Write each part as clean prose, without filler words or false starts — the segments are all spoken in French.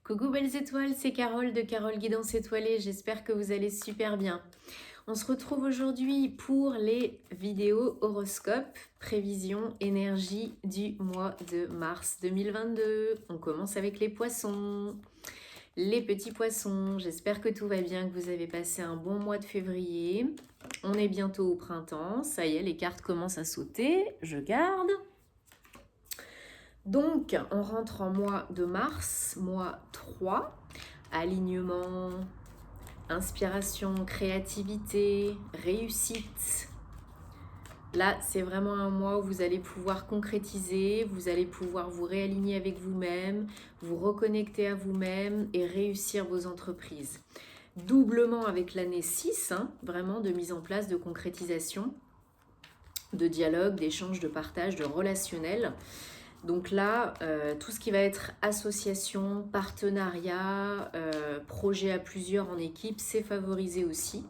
Coucou belles étoiles, c'est Carole de Carole Guidance Étoilée, j'espère que vous allez super bien. On se retrouve aujourd'hui pour les vidéos horoscope, prévision, énergie du mois de mars 2022. On commence avec les poissons. Les petits poissons, j'espère que tout va bien, que vous avez passé un bon mois de février. On est bientôt au printemps, ça y est, les cartes commencent à sauter, je garde. Donc, on rentre en mois de mars, mois 3, alignement, inspiration, créativité, réussite. Là, c'est vraiment un mois où vous allez pouvoir concrétiser, vous allez pouvoir vous réaligner avec vous-même, vous reconnecter à vous-même et réussir vos entreprises. Doublement avec l'année 6, vraiment de mise en place, de concrétisation, de dialogue, d'échange, de partage, de relationnel. Donc là, tout ce qui va être association, partenariat, projet à plusieurs en équipe, c'est favorisé aussi.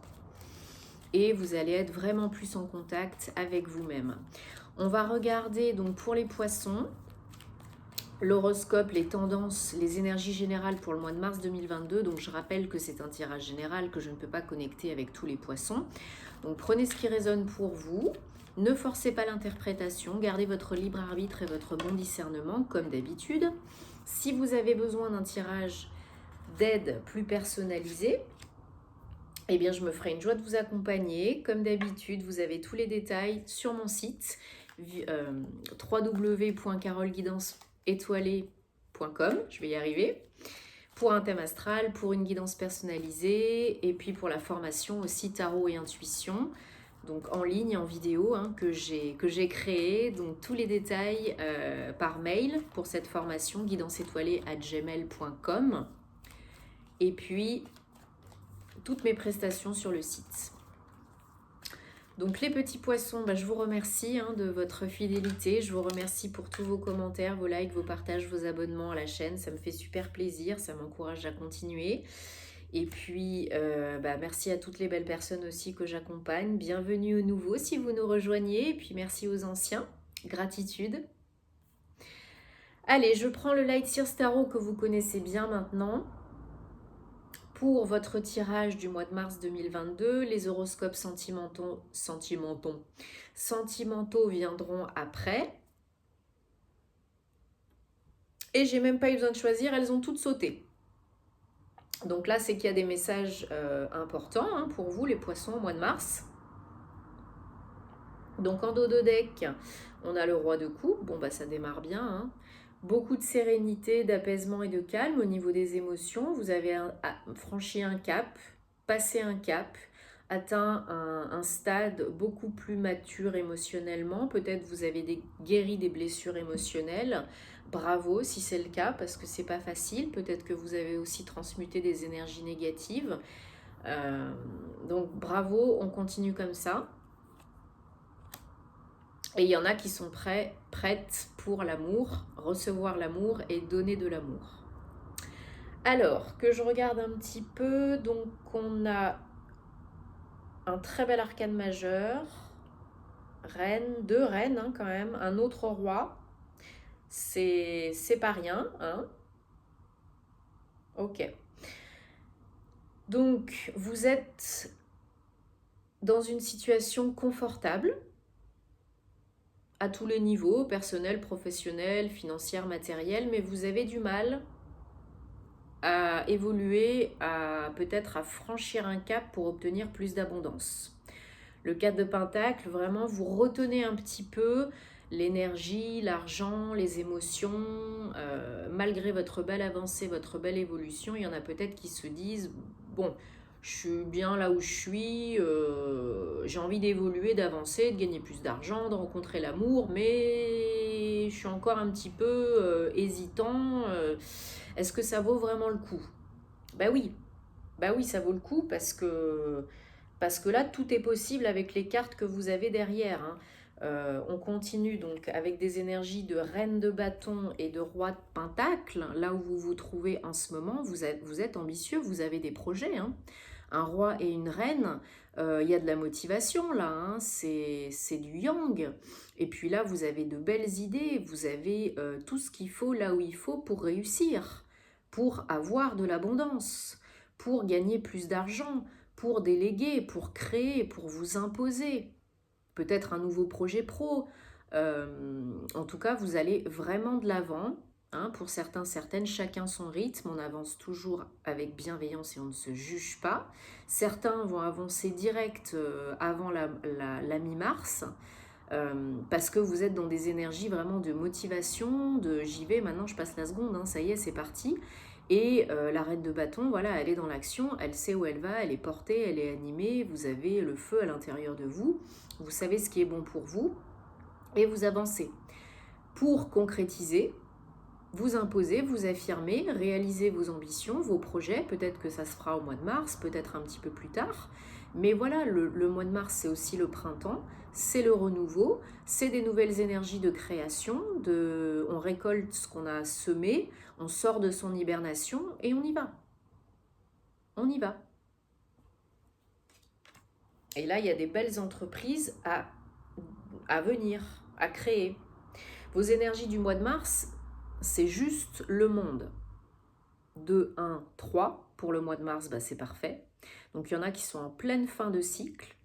Et vous allez être vraiment plus en contact avec vous-même. On va regarder donc pour les poissons, l'horoscope, les tendances, les énergies générales pour le mois de mars 2022. Donc je rappelle que c'est un tirage général, que je ne peux pas connecter avec tous les poissons. Donc prenez ce qui résonne pour vous. Ne forcez pas l'interprétation, gardez votre libre arbitre et votre bon discernement comme d'habitude. Si vous avez besoin d'un tirage d'aide plus personnalisé, eh bien je me ferai une joie de vous accompagner. Comme d'habitude, vous avez tous les détails sur mon site www.caroleguidancétoilée.com, je vais y arriver, pour un thème astral, pour une guidance personnalisée et puis pour la formation aussi tarot et intuition. Donc en ligne, en vidéo, que j'ai créé. Donc tous les détails par mail pour cette formation guidanceétoilée@gmail.com. Et puis toutes mes prestations sur le site. Donc les petits poissons, je vous remercie de votre fidélité. Je vous remercie pour tous vos commentaires, vos likes, vos partages, vos abonnements à la chaîne. Ça me fait super plaisir, ça m'encourage à continuer. Et puis, merci à toutes les belles personnes aussi que j'accompagne. Bienvenue aux nouveaux si vous nous rejoignez. Et puis, merci aux anciens. Gratitude. Allez, je prends le Light Sears Tarot que vous connaissez bien maintenant. Pour votre tirage du mois de mars 2022, les horoscopes sentimentaux viendront après. Et j'ai même pas eu besoin de choisir, elles ont toutes sauté. Donc là, c'est qu'il y a des messages importants pour vous, les poissons, au mois de mars. Donc en dos de deck, on a le roi de coupe. Bon, ça démarre bien. Beaucoup de sérénité, d'apaisement et de calme au niveau des émotions. Vous avez franchi un cap, passé un cap, atteint un stade beaucoup plus mature émotionnellement. Peut-être vous avez guéri des blessures émotionnelles. Bravo si c'est le cas, parce que c'est pas facile. Peut-être que vous avez aussi transmuté des énergies négatives. Donc bravo, on continue comme ça. Et il y en a qui sont prêtes pour l'amour, recevoir l'amour et donner de l'amour. Alors, que je regarde un petit peu, donc on a un très bel arcane majeur, reine, 2 reines quand même, un autre roi, c'est pas rien, Ok. Donc, vous êtes dans une situation confortable, à tous les niveaux, personnel, professionnel, financière, matériel, mais vous avez du mal à évoluer, peut-être à franchir un cap pour obtenir plus d'abondance. Le 4 de Pentacle, vraiment, vous retenez un petit peu l'énergie, l'argent, les émotions. Malgré votre belle avancée, votre belle évolution, il y en a peut-être qui se disent « Bon, je suis bien là où je suis, j'ai envie d'évoluer, d'avancer, de gagner plus d'argent, de rencontrer l'amour, mais je suis encore un petit peu hésitant. Est-ce que ça vaut vraiment le coup ?» Oui, ça vaut le coup parce que là, tout est possible avec les cartes que vous avez derrière. On continue donc avec des énergies de reine de bâton et de roi de pentacle. Là où vous vous trouvez en ce moment, vous êtes ambitieux, vous avez des projets. Un roi et une reine, il y a de la motivation là, c'est du yang. Et puis là, vous avez de belles idées, vous avez tout ce qu'il faut là où il faut pour réussir. pour avoir de l'abondance, pour gagner plus d'argent, pour déléguer, pour créer, pour vous imposer. Peut-être un nouveau projet pro. En tout cas, vous allez vraiment de l'avant. Hein, pour certains, certaines, chacun son rythme. On avance toujours avec bienveillance et on ne se juge pas. Certains vont avancer direct avant la mi-mars. Parce que vous êtes dans des énergies vraiment de motivation, de j'y vais, maintenant je passe la seconde, hein, ça y est, c'est parti. Et la reine de bâton, voilà, elle est dans l'action, elle sait où elle va, elle est portée, elle est animée, vous avez le feu à l'intérieur de vous, vous savez ce qui est bon pour vous, et vous avancez. Pour concrétiser, vous imposez, vous affirmez, réalisez vos ambitions, vos projets, peut-être que ça se fera au mois de mars, peut-être un petit peu plus tard, mais voilà, le mois de mars c'est aussi le printemps, c'est le renouveau, c'est des nouvelles énergies de création, on récolte ce qu'on a semé, on sort de son hibernation et on y va. On y va. Et là, il y a des belles entreprises à venir, à créer. Vos énergies du mois de mars, c'est juste le monde. 2, 1, 3, pour le mois de mars, bah, c'est parfait. Donc il y en a qui sont en pleine fin de cycle,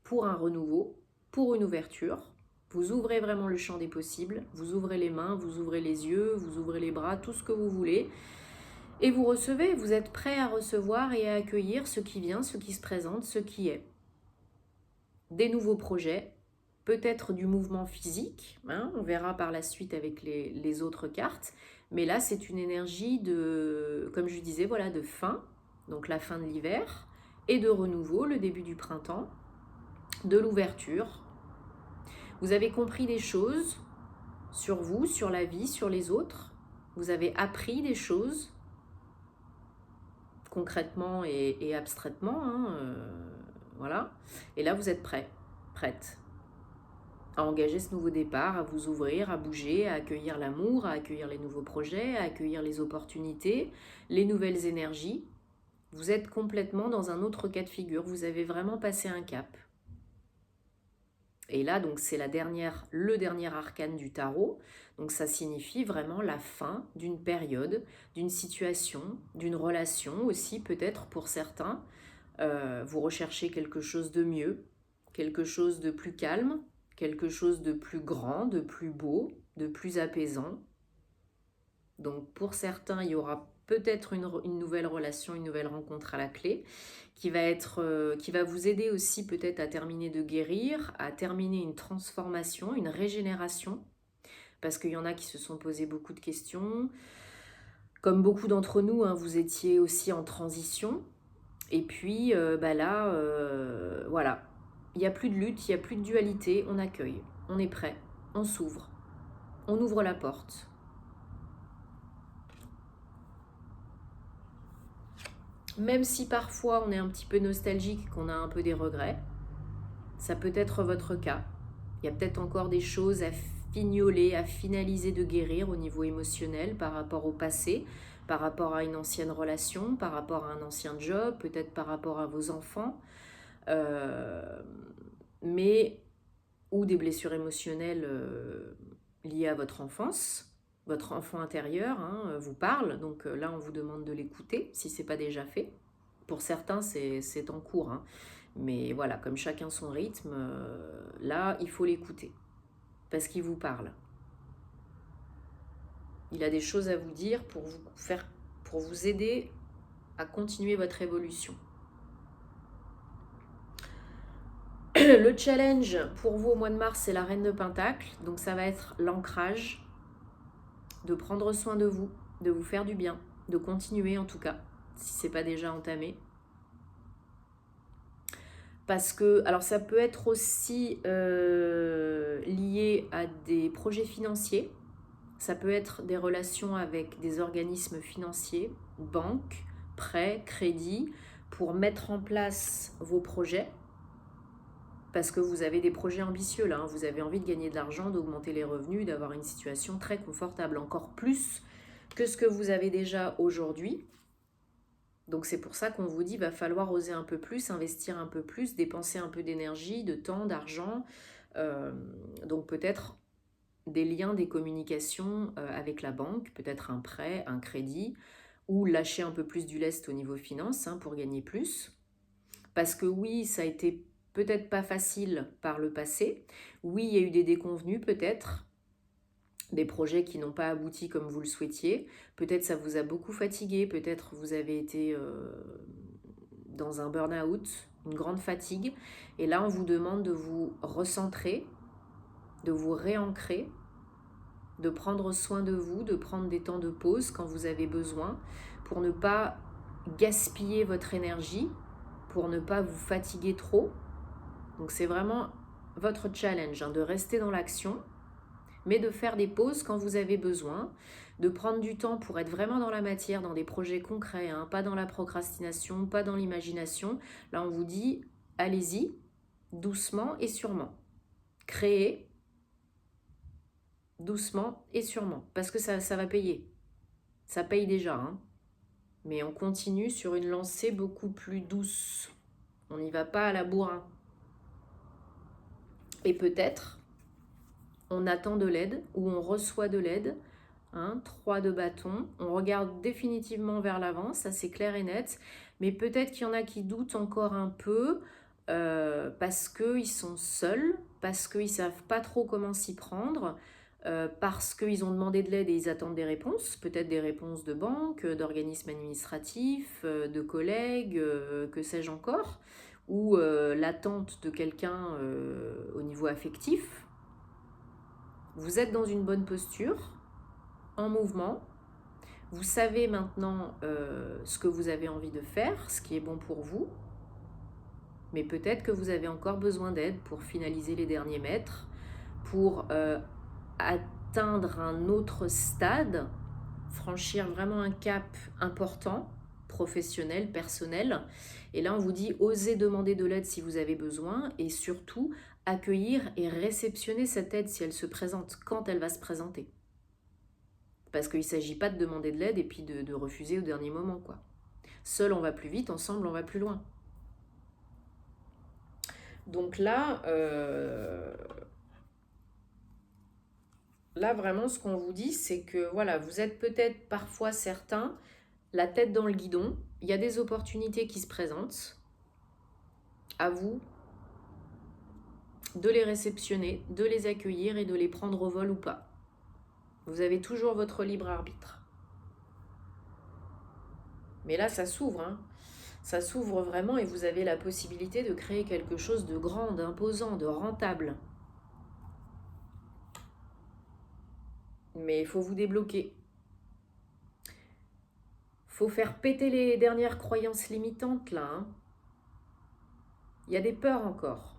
pour un renouveau, pour une ouverture. Vous ouvrez vraiment le champ des possibles, vous ouvrez les mains, vous ouvrez les yeux, vous ouvrez les bras, tout ce que vous voulez. Et vous recevez, vous êtes prêt à recevoir et à accueillir ce qui vient, ce qui se présente, ce qui est. Des nouveaux projets, peut-être du mouvement physique, hein, on verra par la suite avec les autres cartes, mais là c'est une énergie de, comme je disais, voilà, de fin, donc la fin de l'hiver, et de renouveau, le début du printemps, de l'ouverture. Vous avez compris des choses sur vous, sur la vie, sur les autres, vous avez appris des choses, concrètement et abstraitement, hein, voilà, et là vous êtes prêt, prête à engager ce nouveau départ, à vous ouvrir, à bouger, à accueillir l'amour, à accueillir les nouveaux projets, à accueillir les opportunités, les nouvelles énergies. Vous êtes complètement dans un autre cas de figure, vous avez vraiment passé un cap. Et là, donc, c'est le dernier arcane du tarot. Donc, ça signifie vraiment la fin d'une période, d'une situation, d'une relation aussi, peut-être pour certains. Vous recherchez quelque chose de mieux, quelque chose de plus calme, quelque chose de plus grand, de plus beau, de plus apaisant. Donc, pour certains, il y aura peut-être une nouvelle relation, une nouvelle rencontre à la clé, qui va vous aider aussi peut-être à terminer de guérir, à terminer une transformation, une régénération, parce qu'il y en a qui se sont posé beaucoup de questions. Comme beaucoup d'entre nous, hein, vous étiez aussi en transition. Et puis là, voilà, il n'y a plus de lutte, il n'y a plus de dualité, on accueille, on est prêt, on s'ouvre, on ouvre la porte. Même si parfois on est un petit peu nostalgique, qu'on a un peu des regrets, ça peut être votre cas. Il y a peut-être encore des choses à fignoler, à finaliser de guérir au niveau émotionnel par rapport au passé, par rapport à une ancienne relation, par rapport à un ancien job, peut-être par rapport à vos enfants, ou des blessures émotionnelles liées à votre enfance. Votre enfant intérieur vous parle, donc là on vous demande de l'écouter si ce n'est pas déjà fait. Pour certains c'est en cours, mais voilà, comme chacun son rythme, là il faut l'écouter parce qu'il vous parle. Il a des choses à vous dire pour vous aider à continuer votre évolution. Le challenge pour vous au mois de mars, c'est la Reine de Pentacle, donc ça va être l'ancrage, de prendre soin de vous faire du bien, de continuer en tout cas, si ce n'est pas déjà entamé. Parce que, alors ça peut être aussi lié à des projets financiers, ça peut être des relations avec des organismes financiers, banques, prêts, crédits, pour mettre en place vos projets. Parce que vous avez des projets ambitieux là, vous avez envie de gagner de l'argent, d'augmenter les revenus, d'avoir une situation très confortable, encore plus que ce que vous avez déjà aujourd'hui. Donc c'est pour ça qu'on vous dit, va falloir oser un peu plus, investir un peu plus, dépenser un peu d'énergie, de temps, d'argent. Donc peut-être des liens, des communications avec la banque, peut-être un prêt, un crédit, ou lâcher un peu plus du lest au niveau finance hein, pour gagner plus. Parce que oui, ça a été peut-être pas facile par le passé. Oui, il y a eu des déconvenues peut-être, des projets qui n'ont pas abouti comme vous le souhaitiez. Peut-être ça vous a beaucoup fatigué, peut-être vous avez été dans un burn-out, une grande fatigue. Et là, on vous demande de vous recentrer, de vous réancrer, de prendre soin de vous, de prendre des temps de pause quand vous avez besoin, pour ne pas gaspiller votre énergie, pour ne pas vous fatiguer trop. Donc c'est vraiment votre challenge hein, de rester dans l'action, mais de faire des pauses quand vous avez besoin, de prendre du temps pour être vraiment dans la matière, dans des projets concrets, hein, pas dans la procrastination, pas dans l'imagination. Là, on vous dit, allez-y, doucement et sûrement. Créez doucement et sûrement, parce que ça va payer. Ça paye déjà, hein. Mais on continue sur une lancée beaucoup plus douce. On n'y va pas à la bourrin. Et peut-être, on attend de l'aide ou on reçoit de l'aide. 3 de bâton. On regarde définitivement vers l'avant, ça c'est clair et net. Mais peut-être qu'il y en a qui doutent encore un peu parce qu'ils sont seuls, parce qu'ils ne savent pas trop comment s'y prendre, parce qu'ils ont demandé de l'aide et ils attendent des réponses, peut-être des réponses de banque, d'organismes administratifs, de collègues, que sais-je encore, ou l'attente de quelqu'un au niveau affectif. Vous êtes dans une bonne posture, en mouvement. Vous savez maintenant ce que vous avez envie de faire, ce qui est bon pour vous. Mais peut-être que vous avez encore besoin d'aide pour finaliser les derniers mètres, pour atteindre un autre stade, franchir vraiment un cap important, professionnel, personnel. Et là, on vous dit, osez demander de l'aide si vous avez besoin et surtout accueillir et réceptionner cette aide si elle se présente, quand elle va se présenter. Parce qu'il ne s'agit pas de demander de l'aide et puis de refuser au dernier moment, quoi. Seul, on va plus vite, ensemble, on va plus loin. Donc là, vraiment, ce qu'on vous dit, c'est que voilà, vous êtes peut-être parfois certains, la tête dans le guidon, il y a des opportunités qui se présentent. À vous de les réceptionner, de les accueillir et de les prendre au vol ou pas. Vous avez toujours votre libre arbitre. Mais là, ça s'ouvre, hein. Ça s'ouvre vraiment et vous avez la possibilité de créer quelque chose de grand, d'imposant, de rentable. Mais il faut vous débloquer. Il faut faire péter les dernières croyances limitantes là. Hein. Il y a des peurs encore.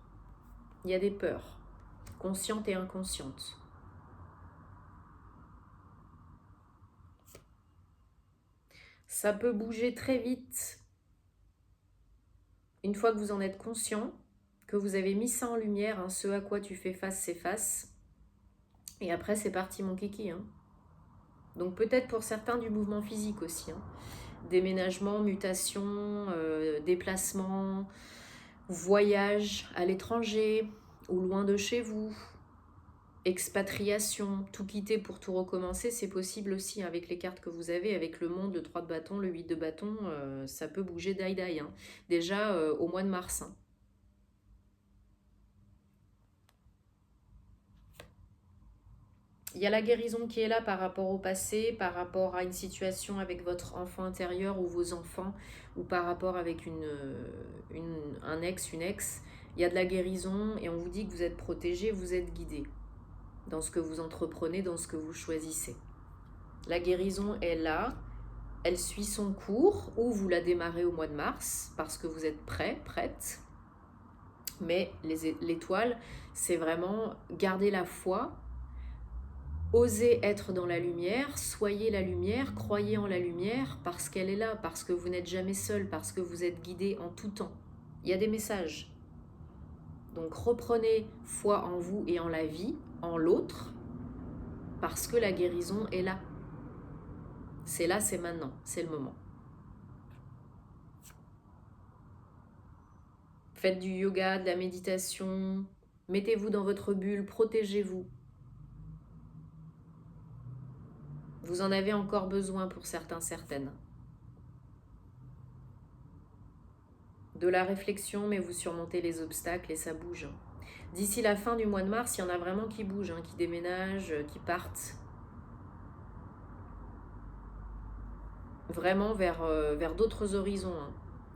Il y a des peurs, conscientes et inconscientes. Ça peut bouger très vite. Une fois que vous en êtes conscient, que vous avez mis ça en lumière, hein, ce à quoi tu fais face s'efface. Et après, c'est parti mon kiki. Hein. Donc peut-être pour certains du mouvement physique aussi. Hein. Déménagement, mutation, déplacement, voyage à l'étranger ou loin de chez vous, expatriation, tout quitter pour tout recommencer, c'est possible aussi avec les cartes que vous avez, avec le monde, le 3 de bâton, le 8 de bâton, ça peut bouger d'aïe. Hein. Déjà au mois de mars. Hein. Il y a la guérison qui est là par rapport au passé, par rapport à une situation avec votre enfant intérieur ou vos enfants, ou par rapport avec un ex, une ex. Il y a de la guérison et on vous dit que vous êtes protégé, vous êtes guidé dans ce que vous entreprenez, dans ce que vous choisissez. La guérison est là, elle suit son cours, ou vous la démarrez au mois de mars, parce que vous êtes prêt, prête. Mais l'étoile, c'est vraiment garder la foi, osez être dans la lumière, soyez la lumière, croyez en la lumière parce qu'elle est là, parce que vous n'êtes jamais seul, parce que vous êtes guidé en tout temps. Il y a des messages. Donc reprenez foi en vous et en la vie, en l'autre, parce que la guérison est là. C'est là, c'est maintenant, c'est le moment. Faites du yoga, de la méditation, mettez-vous dans votre bulle, protégez-vous. Vous en avez encore besoin pour certains, certaines. De la réflexion, mais vous surmontez les obstacles et ça bouge. D'ici la fin du mois de mars, il y en a vraiment qui bougent, qui déménagent, qui partent. Vraiment vers d'autres horizons.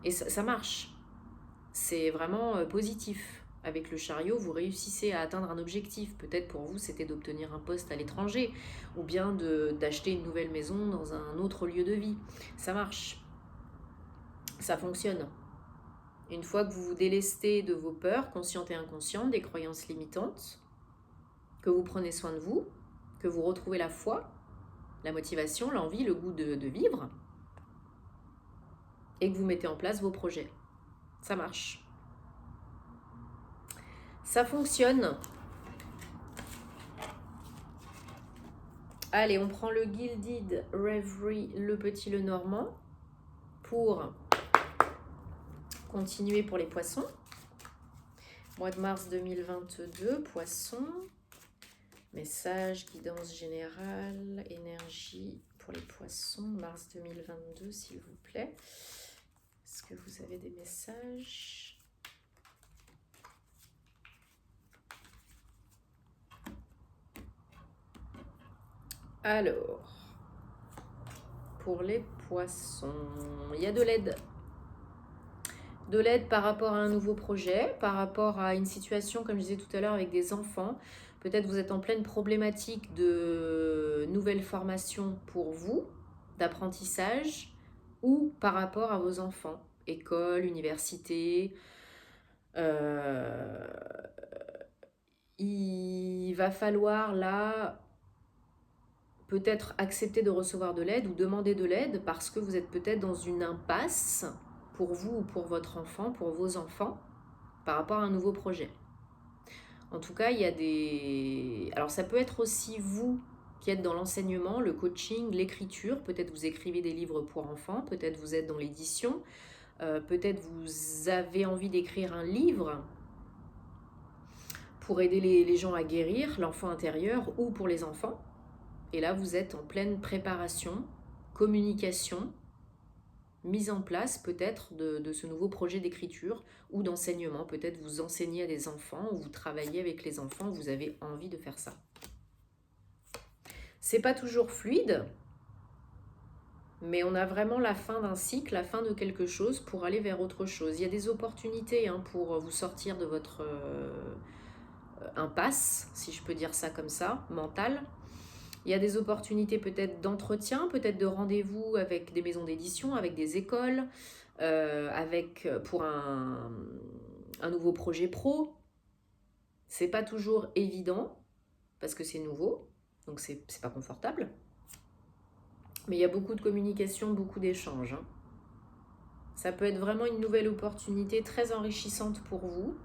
Et ça marche. C'est vraiment positif. Avec le chariot, vous réussissez à atteindre un objectif. Peut-être pour vous, c'était d'obtenir un poste à l'étranger ou bien d'acheter une nouvelle maison dans un autre lieu de vie. Ça marche. Ça fonctionne. Une fois que vous vous délestez de vos peurs, conscientes et inconscientes, des croyances limitantes, que vous prenez soin de vous, que vous retrouvez la foi, la motivation, l'envie, le goût de vivre, et que vous mettez en place vos projets. Ça marche. Ça fonctionne. Allez, on prend le Gilded Reverie, le petit, le normand, pour continuer pour les poissons. Mois de mars 2022, poissons. Message, guidance générale, énergie pour les poissons, mars 2022, s'il vous plaît. Est-ce que vous avez des messages ? Alors, pour les poissons, il y a de l'aide. De l'aide par rapport à un nouveau projet, par rapport à une situation, comme je disais tout à l'heure, avec des enfants. Peut-être vous êtes en pleine problématique de nouvelles formations pour vous, d'apprentissage, ou par rapport à vos enfants, école, université. Il va falloir là peut-être accepter de recevoir de l'aide ou demander de l'aide parce que vous êtes peut-être dans une impasse pour vous ou pour votre enfant, pour vos enfants, par rapport à un nouveau projet. En tout cas, il y a des... Alors ça peut être aussi vous qui êtes dans l'enseignement, le coaching, l'écriture. Peut-être vous écrivez des livres pour enfants, peut-être vous êtes dans l'édition, peut-être vous avez envie d'écrire un livre pour aider les gens à guérir l'enfant intérieur ou pour les enfants. Et là, vous êtes en pleine préparation, communication, mise en place peut-être de ce nouveau projet d'écriture ou d'enseignement. Peut-être vous enseignez à des enfants ou vous travaillez avec les enfants, vous avez envie de faire ça. C'est pas toujours fluide, mais on a vraiment la fin d'un cycle, la fin de quelque chose pour aller vers autre chose. Il y a des opportunités pour vous sortir de votre impasse, si je peux dire ça comme ça, mentale. Il y a des opportunités peut-être d'entretien, peut-être de rendez-vous avec des maisons d'édition, avec des écoles, pour un nouveau projet pro. C'est pas toujours évident parce que c'est nouveau, donc c'est pas confortable. Mais il y a beaucoup de communication, beaucoup d'échanges. Ça peut être vraiment une nouvelle opportunité très enrichissante pour vous.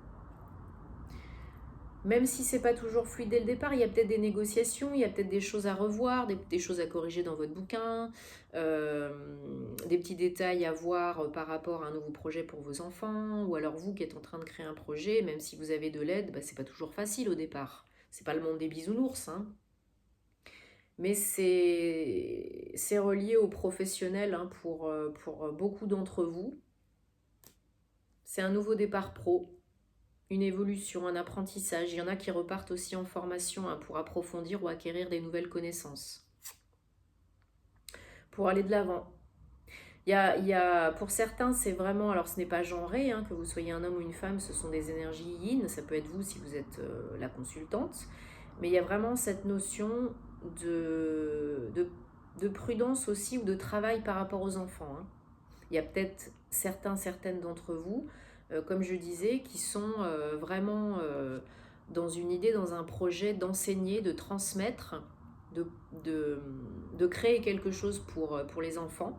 Même si c'est pas toujours fluide dès le départ, il y a peut-être des négociations, il y a peut-être des choses à revoir, des choses à corriger dans votre bouquin, des petits détails à voir par rapport à un nouveau projet pour vos enfants, ou alors vous qui êtes en train de créer un projet, même si vous avez de l'aide, c'est pas toujours facile au départ. C'est pas le monde des bisounours, mais c'est relié aux professionnels pour beaucoup d'entre vous. C'est un nouveau départ pro. Une évolution, un apprentissage. Il y en a qui repartent aussi en formation pour approfondir ou acquérir des nouvelles connaissances. Pour aller de l'avant. Pour certains, c'est vraiment, alors ce n'est pas genré, que vous soyez un homme ou une femme, ce sont des énergies yin, ça peut être vous si vous êtes la consultante, mais il y a vraiment cette notion de prudence aussi ou de travail par rapport aux enfants. Il y a peut-être certaines d'entre vous, comme je disais, qui sont vraiment dans une idée, dans un projet d'enseigner, de transmettre, de créer quelque chose pour les enfants.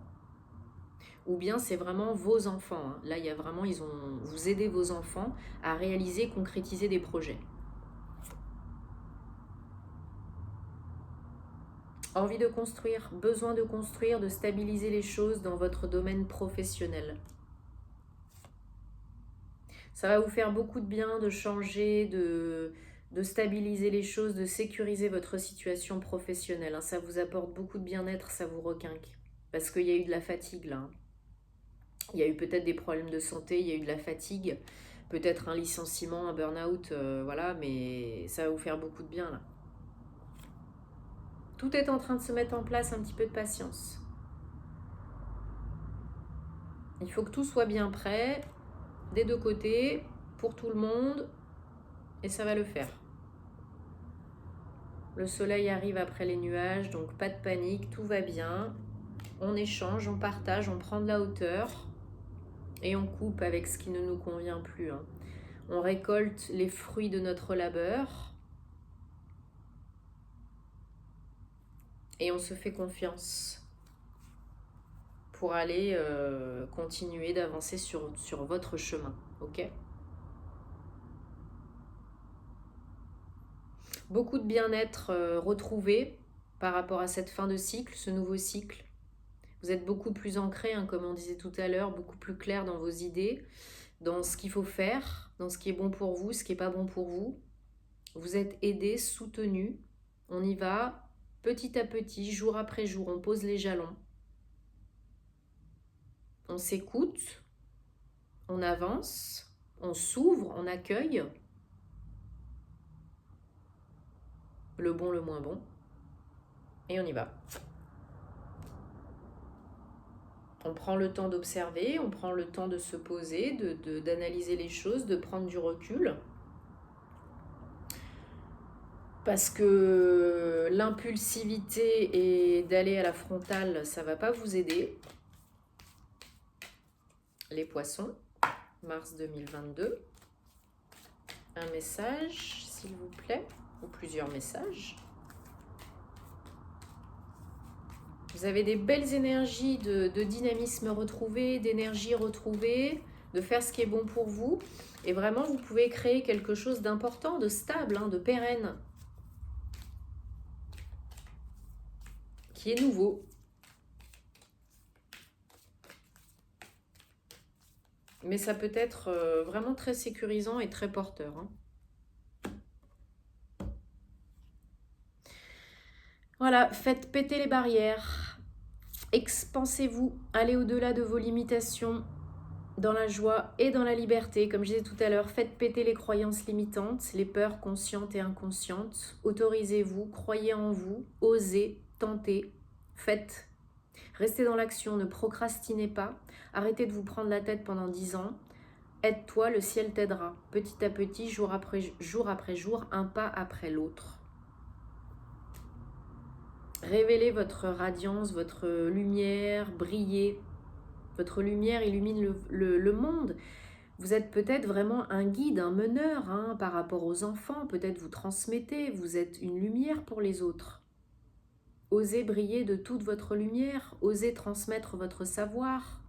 Ou bien c'est vraiment vos enfants. Là, il y a vraiment, vous aidez vos enfants à réaliser, concrétiser des projets. Envie de construire, besoin de construire, de stabiliser les choses dans votre domaine professionnel. Ça va vous faire beaucoup de bien de changer, de stabiliser les choses, de sécuriser votre situation professionnelle. Ça vous apporte beaucoup de bien-être, ça vous requinque. Parce qu'il y a eu de la fatigue là. Il y a eu peut-être des problèmes de santé, il y a eu de la fatigue, peut-être un licenciement, un burn-out, voilà, mais ça va vous faire beaucoup de bien là. Tout est en train de se mettre en place, un petit peu de patience. Il faut que tout soit bien prêt, des deux côtés, pour tout le monde, et ça va le faire. Le soleil arrive après les nuages, donc pas de panique, tout va bien. On échange, on partage, on prend de la hauteur et on coupe avec ce qui ne nous convient plus. On récolte les fruits de notre labeur et on se fait confiance pour aller continuer d'avancer sur votre chemin, ok ? Beaucoup de bien-être retrouvé par rapport à cette fin de cycle, ce nouveau cycle. Vous êtes beaucoup plus ancré, comme on disait tout à l'heure, beaucoup plus clair dans vos idées, dans ce qu'il faut faire, dans ce qui est bon pour vous, ce qui n'est pas bon pour vous. Vous êtes aidé, soutenu. On y va petit à petit, jour après jour, on pose les jalons. On s'écoute, on avance, on s'ouvre, on accueille le bon, le moins bon, et on y va. On prend le temps d'observer, on prend le temps de se poser, d'analyser les choses, de prendre du recul. Parce que l'impulsivité et d'aller à la frontale, ça ne va pas vous aider. Les poissons, mars 2022. Un message, s'il vous plaît, ou plusieurs messages. Vous avez des belles énergies de dynamisme retrouvé, d'énergie retrouvée, de faire ce qui est bon pour vous. Et vraiment, vous pouvez créer quelque chose d'important, de stable, de pérenne, qui est nouveau. Mais ça peut être vraiment très sécurisant et très porteur. Voilà, faites péter les barrières. Expansez-vous, allez au-delà de vos limitations, dans la joie et dans la liberté. Comme je disais tout à l'heure, faites péter les croyances limitantes, les peurs conscientes et inconscientes. Autorisez-vous, croyez en vous, osez, tentez, faites. Restez dans l'action, ne procrastinez pas. Arrêtez de vous prendre la tête pendant 10 ans. Aide-toi, le ciel t'aidera. Petit à petit, jour après jour, un pas après l'autre. Révélez votre radiance, votre lumière, brillez. Votre lumière illumine le monde. Vous êtes peut-être vraiment un guide, un meneur par rapport aux enfants. Peut-être vous transmettez, vous êtes une lumière pour les autres. Osez briller de toute votre lumière, osez transmettre votre savoir.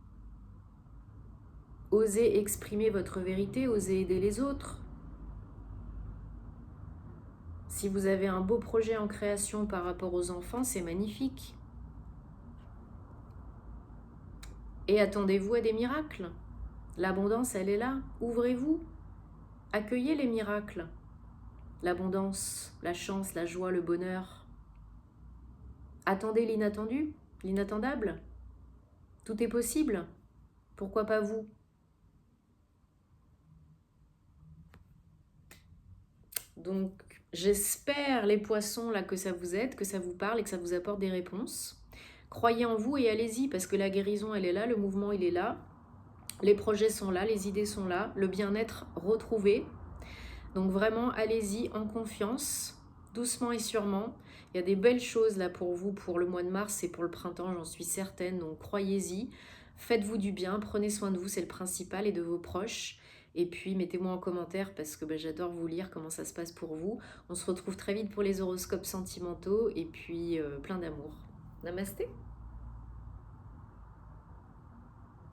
Osez exprimer votre vérité, osez aider les autres. Si vous avez un beau projet en création par rapport aux enfants, c'est magnifique. Et attendez-vous à des miracles. L'abondance, elle est là. Ouvrez-vous. Accueillez les miracles. L'abondance, la chance, la joie, le bonheur. Attendez l'inattendu, l'inattendable. Tout est possible. Pourquoi pas vous ? Donc, j'espère, les poissons, là, que ça vous aide, que ça vous parle et que ça vous apporte des réponses. Croyez en vous et allez-y, parce que la guérison, elle est là, le mouvement, il est là. Les projets sont là, les idées sont là, le bien-être retrouvé. Donc vraiment, allez-y en confiance, doucement et sûrement. Il y a des belles choses là pour vous, pour le mois de mars et pour le printemps, j'en suis certaine. Donc croyez-y, faites-vous du bien, prenez soin de vous, c'est le principal, et de vos proches. Et puis mettez-moi en commentaire parce que j'adore vous lire comment ça se passe pour vous. On se retrouve très vite pour les horoscopes sentimentaux et puis plein d'amour. Namasté.